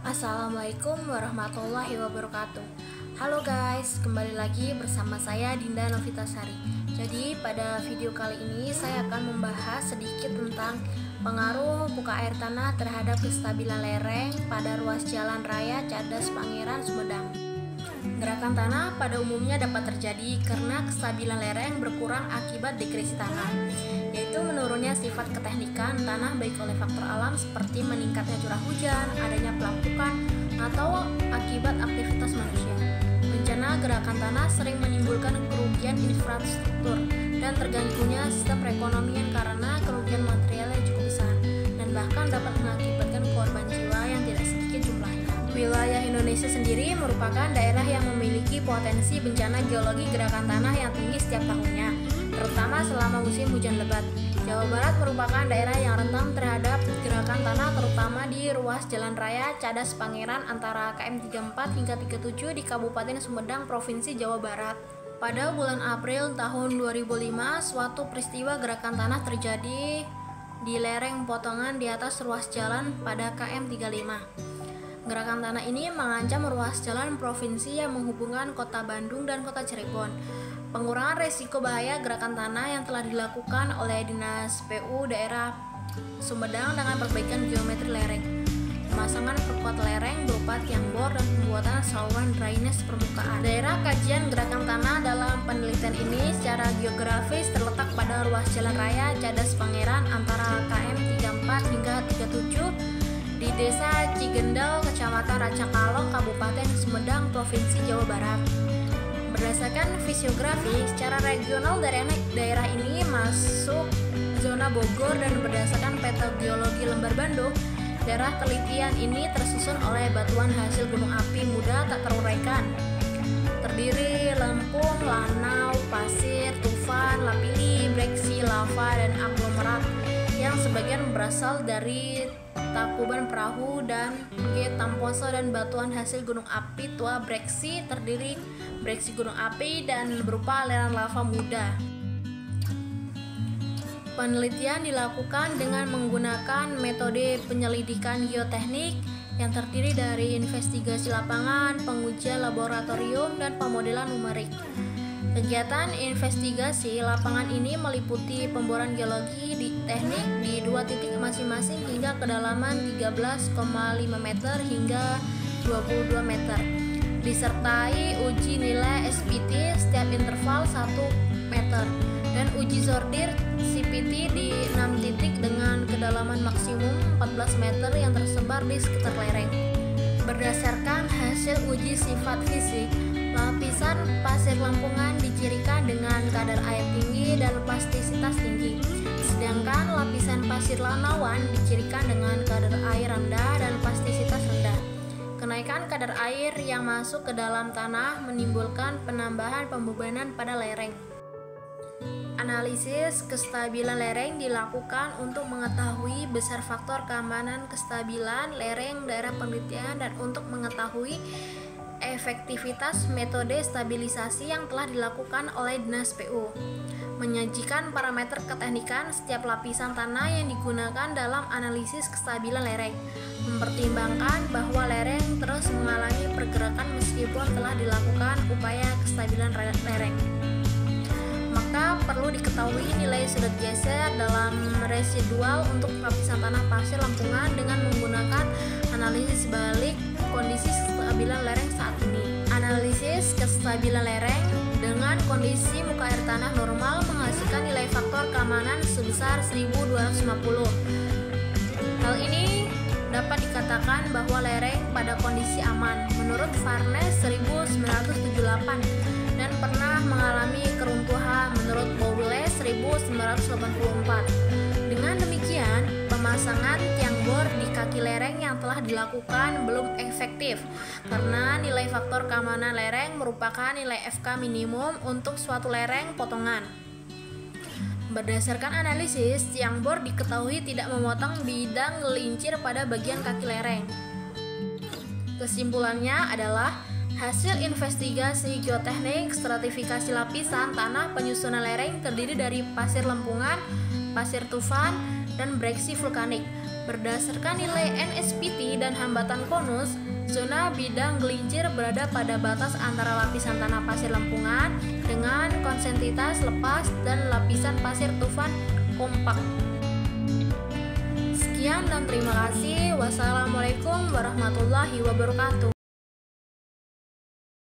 Assalamualaikum warahmatullahi wabarakatuh. Halo guys, kembali lagi bersama saya Dinda Novitasari. Jadi pada video kali ini saya akan membahas sedikit tentang pengaruh muka air tanah terhadap kestabilan lereng pada ruas jalan raya Cadas Pangeran Sumedang. Gerakan tanah pada umumnya dapat terjadi karena kestabilan lereng berkurang akibat degresi tanah, yaitu menurunnya sifat keteknikan tanah baik oleh faktor alam seperti meningkatnya curah hujan, adanya pelapukan, atau akibat aktivitas manusia. Bencana gerakan tanah sering menimbulkan kerugian infrastruktur dan terganggunya sistem perekonomian karena kerugian materialnya cukup besar dan bahkan dapat mengakibatkan korban jiwa yang tidak sedikit jumlahnya. Wilayah Indonesia sendiri merupakan daerah yang memiliki potensi bencana geologi gerakan tanah yang tinggi setiap tahunnya, terutama selama musim hujan lebat. Jawa Barat merupakan daerah yang rentan terhadap gerakan tanah terutama di ruas jalan raya Cadas Pangeran antara KM 34 hingga 37 di Kabupaten Sumedang, Provinsi Jawa Barat. Pada bulan April tahun 2005, suatu peristiwa gerakan tanah terjadi di lereng potongan di atas ruas jalan pada KM 35. Gerakan tanah ini mengancam ruas jalan provinsi yang menghubungkan kota Bandung dan kota Cirebon. Pengurangan resiko bahaya gerakan tanah yang telah dilakukan oleh Dinas PU daerah Sumedang dengan perbaikan geometri lereng, pemasangan perkuat lereng berupa tiang bor dan pembuatan saluran drainase permukaan. Daerah kajian gerakan tanah dalam penelitian ini secara geografis terletak pada ruas jalan raya Cadas Pangeran antara KM 34 hingga 37 di Desa Cigendal, Kecamatan Racakalong, Kabupaten Sumedang, Provinsi Jawa Barat. Berdasarkan fisiografi, secara regional daerah ini masuk zona Bogor dan berdasarkan peta geologi lembar Bandung, daerah telitian ini tersusun oleh batuan hasil gunung api muda tak teruraikan. Terdiri lempung, lanau, pasir, tufan, lapili, breksi, lava, dan aglomerat yang sebagian berasal dari Takuban Perahu dan Tamposo, dan batuan hasil gunung api tua breksi terdiri breksi gunung api dan berupa aliran lava muda. Penelitian dilakukan dengan menggunakan metode penyelidikan geoteknik yang terdiri dari investigasi lapangan, pengujian laboratorium, dan pemodelan numerik. Kegiatan investigasi lapangan ini meliputi pemboran geologi teknik di dua titik masing-masing hingga kedalaman 13,5 meter hingga 22 meter, disertai uji nilai SPT setiap interval 1 meter dan uji sortir CPT di 6 titik dengan kedalaman maksimum 14 meter yang tersebar di sekitar lereng. Berdasarkan hasil uji sifat fisik, lapisan pasir lempungan dicirikan dengan kadar air tinggi dan plastisitas tinggi, sedangkan lapisan pasir lanawan dicirikan dengan kadar air rendah dan plastisitas rendah. Kenaikan kadar air yang masuk ke dalam tanah menimbulkan penambahan pembebanan pada lereng. Analisis kestabilan lereng dilakukan untuk mengetahui besar faktor keamanan kestabilan lereng daerah penelitian dan untuk mengetahui efektivitas metode stabilisasi yang telah dilakukan oleh Dinas PU. Menyajikan parameter keteknikan setiap lapisan tanah yang digunakan dalam analisis kestabilan lereng, mempertimbangkan bahwa lereng terus mengalami pergerakan meskipun telah dilakukan upaya kestabilan lereng. Maka perlu diketahui nilai sudut geser dalam residual untuk lapisan tanah pasir lempungan dengan menggunakan analisis balik kondisi kestabilan lereng saat ini. Analisis kestabilan lereng dengan kondisi muka air tanah normal menghasilkan nilai faktor keamanan sebesar 1250. Hal ini dapat dikatakan bahwa lereng pada kondisi aman menurut Farnes 1978 dan pernah mengalami keruntuhan menurut Bowles 1984. Dengan demikian, pemasangan tiang bor di kaki lereng yang telah dilakukan belum efektif karena nilai faktor keamanan lereng merupakan nilai FK minimum untuk suatu lereng potongan. Berdasarkan analisis, tiang bor diketahui tidak memotong bidang gelincir pada bagian kaki lereng. Kesimpulannya adalah hasil investigasi geoteknik stratifikasi lapisan tanah penyusunan lereng terdiri dari pasir lempungan, pasir tufan, dan breksi vulkanik. Berdasarkan nilai NSPT dan hambatan konus, zona bidang gelincir berada pada batas antara lapisan tanah pasir lempungan dengan konsentitas lepas dan lapisan pasir tufan kompak. Sekian dan terima kasih. Wassalamualaikum warahmatullahi wabarakatuh.